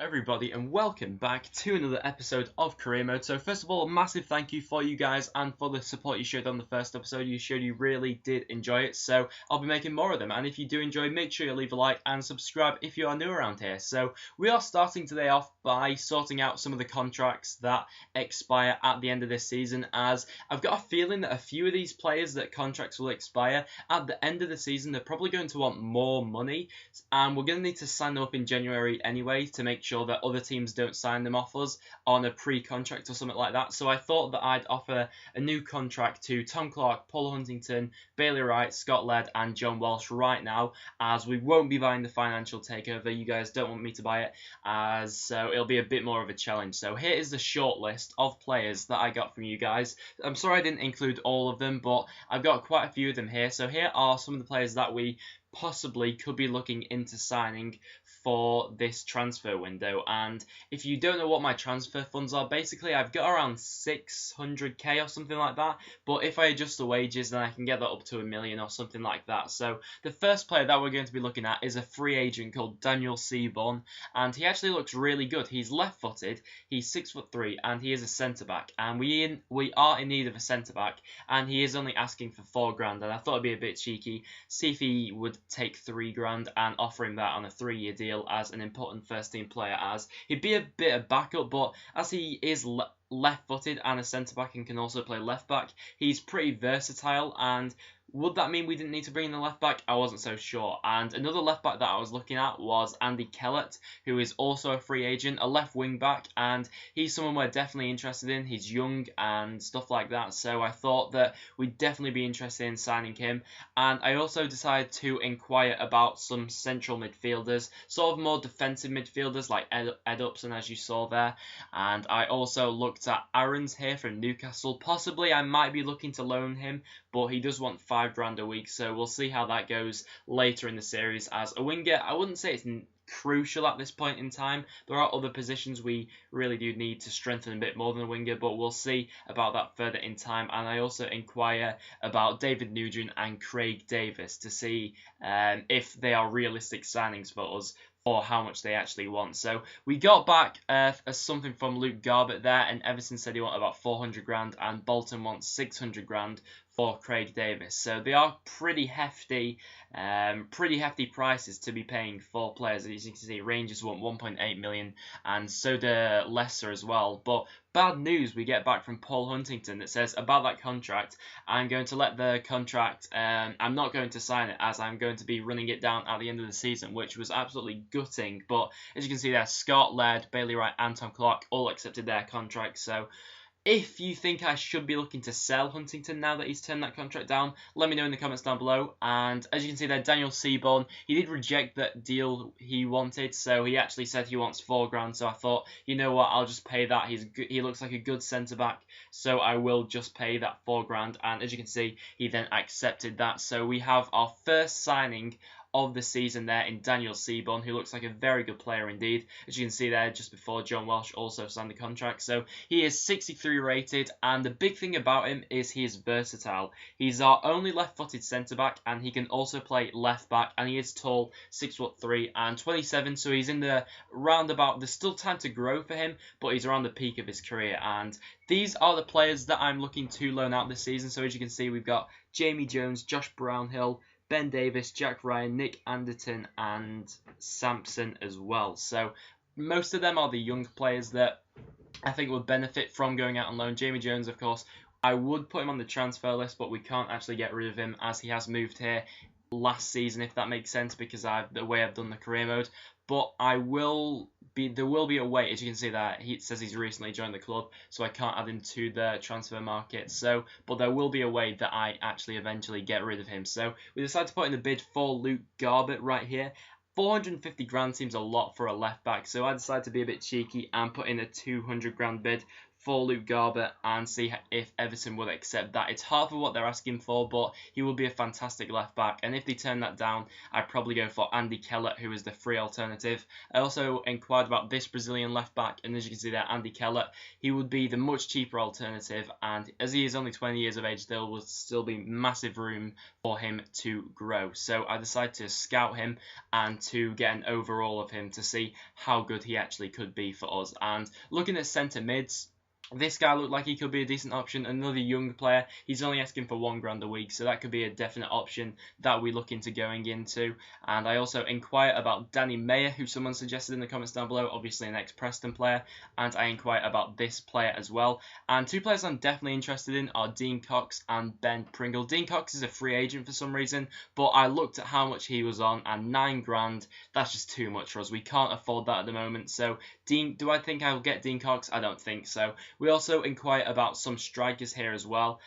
everybody, and welcome back to another episode of Career Mode. So first of all, a massive thank you for you guys and for the support you showed on the first episode. You showed you really did enjoy it, so I'll be making more of them. And if you do enjoy, make sure you leave a like and subscribe if you are new around here. So we are starting today off by sorting out some of the contracts that expire at the end of this season, as I've got a feeling that a few of these players that contracts will expire at the end of the season, they're probably going to want more money, and we're going to need to sign them up in January anyway to make sure that other teams don't sign them off us on a pre-contract or something like that. So I thought that I'd offer a new contract to Tom Clark, Paul Huntington, Bailey Wright, Scott Laird and John Walsh right now, as we won't be buying the financial takeover. You guys don't want me to buy it, as so it'll be a bit more of a challenge. So here is the short list of players that I got from you guys. I'm sorry I didn't include all of them, but I've got quite a few of them here. So here are some of the players that we possibly could be looking into signing for this transfer window. And if you don't know what my transfer funds are, basically I've got around 600k or something like that, but if I adjust the wages then I can get that up to $1 million or something like that. So the first player that we're going to be looking at is a free agent called Daniel Seaborn, and he actually looks really good. He's left-footed, he's 6'3", and he is a centre-back, and we are in need of a centre-back, and he is only asking for $4,000, and I thought it'd be a bit cheeky, see if he would take $3,000 and offer him that on a 3-year deal as an important first team player, as he'd be a bit of backup, but as he is left-footed and a centre-back and can also play left-back, he's pretty versatile. And would that mean we didn't need to bring in the left-back? I wasn't so sure. And another left-back that I was looking at was Andy Kellett, who is also a free agent, a left wing-back, and he's someone we're definitely interested in. He's young and stuff like that, so I thought that we'd definitely be interested in signing him. And I also decided to inquire about some central midfielders, sort of more defensive midfielders like Ed Upson, as you saw there. And I also looked at Aarons here from Newcastle. Possibly I might be looking to loan him, but he does want $5,000 a week, so we'll see how that goes later in the series. As a winger, I wouldn't say it's crucial at this point in time. There are other positions we really do need to strengthen a bit more than a winger, but we'll see about that further in time. And I also inquire about David Nugent and Craig Davis to see if they are realistic signings for us, or how much they actually want. So we got back something from Luke Garbett there, and Everton said he wanted about $400,000, and Bolton wants $600,000 for Craig Davis. So they are pretty hefty prices to be paying for players. As you can see, Rangers want 1.8 million, and so do Leicester as well. But bad news we get back from Paul Huntington that says about that contract, I'm going to let the contract, I'm not going to sign it, as I'm going to be running it down at the end of the season, which was absolutely gutting. But as you can see there, Scott Laird, Bailey Wright and Tom Clark all accepted their contracts. So if you think I should be looking to sell Huntington now that he's turned that contract down, let me know in the comments down below. And as you can see there, Daniel Seaborn, he did reject that deal he wanted, so he actually said he wants $4,000. So I thought, you know what, I'll just pay that. He looks like a good centre-back, so I will just pay that $4,000. And as you can see, he then accepted that. So we have our first signing of the season there in Daniel Seaborn, who looks like a very good player indeed. As you can see there, just before John Walsh also signed the contract. So he is 63 rated, and the big thing about him is he is versatile. He's our only left-footed centre-back, and he can also play left-back, and he is tall, 6'3" and 27, so he's in the roundabout. There's still time to grow for him, but he's around the peak of his career. And these are the players that I'm looking to loan out this season. So as you can see, we've got Jamie Jones, Josh Brownhill, Ben Davis, Jack Ryan, Nick Anderton and Sampson as well. So most of them are the young players that I think would benefit from going out on loan. Jamie Jones, of course, I would put him on the transfer list, but we can't actually get rid of him as he has moved here last season, if that makes sense, because the way I've done the career mode. But there will be a way, as you can see there, he says he's recently joined the club, so I can't add him to the transfer market. So, but there will be a way that I actually eventually get rid of him. So we decided to put in the bid for Luke Garbett right here. $450,000 seems a lot for a left back, so I decided to be a bit cheeky and put in a $200,000 bid for Luke Garber and see if Everton would accept that. It's half of what they're asking for, but he would be a fantastic left back. And if they turn that down, I'd probably go for Andy Kellett, who is the free alternative. I also inquired about this Brazilian left back, and as you can see there, Andy Kellett, he would be the much cheaper alternative. And as he is only 20 years of age, there will still be massive room for him to grow. So I decided to scout him and to get an overall of him to see how good he actually could be for us. And looking at centre mids, this guy looked like he could be a decent option. Another young player. He's only asking for £1 a week, so that could be a definite option that we look into going into. And I also inquire about Danny Mayer, who someone suggested in the comments down below, obviously an ex-Preston player. And I inquire about this player as well. And two players I'm definitely interested in are Dean Cox and Ben Pringle. Dean Cox is a free agent for some reason, but I looked at how much he was on, and £9, that's just too much for us. We can't afford that at the moment. So do I think I'll get Dean Cox? I don't think so. We also inquire about some strikers here as well.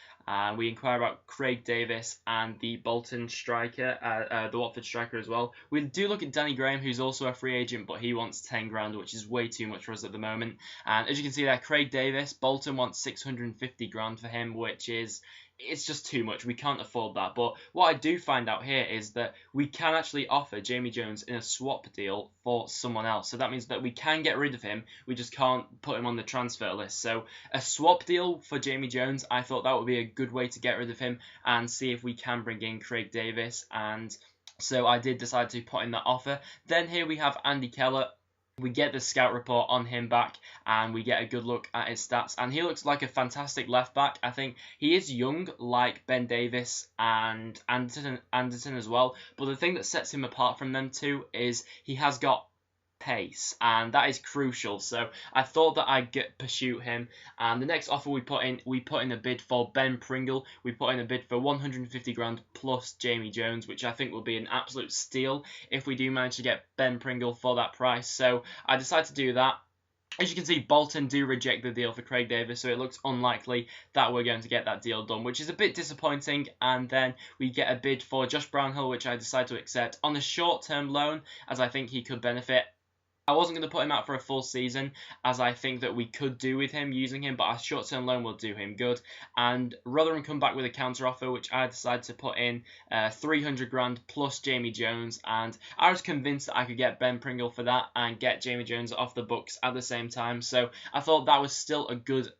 We inquire about Craig Davis and the Bolton striker, the Watford striker as well. We do look at Danny Graham, who's also a free agent, but he wants £10, which is way too much for us at the moment. And as you can see there, Craig Davis, Bolton wants £650 for him, which is... it's just too much. We can't afford that. But what I do find out here is that we can actually offer Jamie Jones in a swap deal for someone else. So that means that we can get rid of him. We just can't put him on the transfer list. So a swap deal for Jamie Jones, I thought that would be a good way to get rid of him and see if we can bring in Craig Davis. And so I did decide to put in that offer. Then here we have Andy Kellett. We get the scout report on him back and we get a good look at his stats, and he looks like a fantastic left back. I think he is young like Ben Davis and Anderton as well, but the thing that sets him apart from them two is he has got pace, and that is crucial. So I thought that I'd pursue him, and the next offer we put in a bid for Ben Pringle. We put in a bid for £150 plus Jamie Jones, which I think will be an absolute steal if we do manage to get Ben Pringle for that price. So I decided to do that. As you can see, Bolton do reject the deal for Craig Davis, so it looks unlikely that we're going to get that deal done, which is a bit disappointing. And then we get a bid for Josh Brownhill, which I decided to accept on a short-term loan, as I think he could benefit. I wasn't going to put him out for a full season, as I think that we could do with him, using him, but a short-term loan will do him good. And Rotherham come back with a counter-offer, which I decided to put in £300 plus Jamie Jones, and I was convinced that I could get Ben Pringle for that and get Jamie Jones off the books at the same time. So I thought that was still a good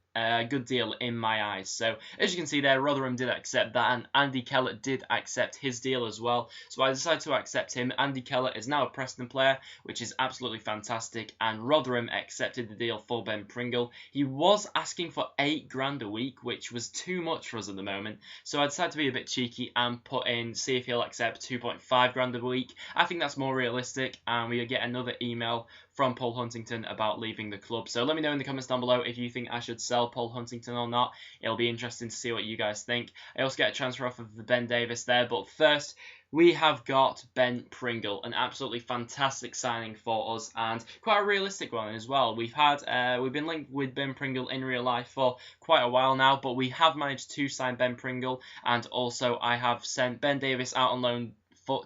deal in my eyes. So as you can see there, Rotherham did accept that, and Andy Kellett did accept his deal as well. So I decided to accept him. Andy Kellett is now a Preston player, which is absolutely fantastic, and Rotherham accepted the deal for Ben Pringle. He was asking for £8 a week, which was too much for us at the moment. So I decided to be a bit cheeky and put in, see if he'll accept £2.5 a week. I think that's more realistic, and we get another email from Paul Huntington about leaving the club. So let me know in the comments down below if you think I should sell Paul Huntington or not. It'll be interesting to see what you guys think. I also get a transfer offer for Ben Davis there, but first we have got Ben Pringle, an absolutely fantastic signing for us, and quite a realistic one as well. We've been linked with Ben Pringle in real life for quite a while now, but we have managed to sign Ben Pringle, and also I have sent Ben Davis out on loan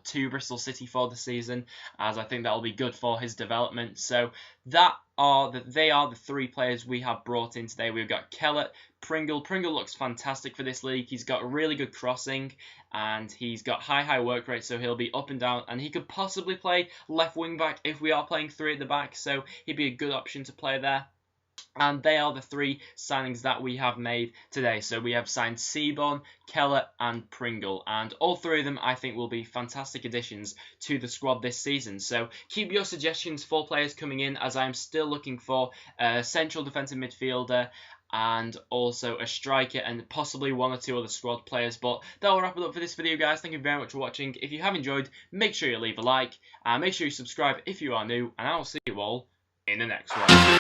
to Bristol City for the season, as I think that will be good for his development. So they are the three players we have brought in today. We've got Kellett, Pringle. Pringle looks fantastic for this league. He's got really good crossing and he's got high work rate, so he'll be up and down, and he could possibly play left wing back if we are playing three at the back, so he'd be a good option to play there. And they are the three signings that we have made today. So we have signed Seaborn, Kellett and Pringle. And all three of them I think will be fantastic additions to the squad this season. So keep your suggestions for players coming in, as I'm still looking for a central defensive midfielder and also a striker and possibly one or two other squad players. But that will wrap it up for this video, guys. Thank you very much for watching. If you have enjoyed, make sure you leave a like and make sure you subscribe if you are new, and I will see you all in the next one.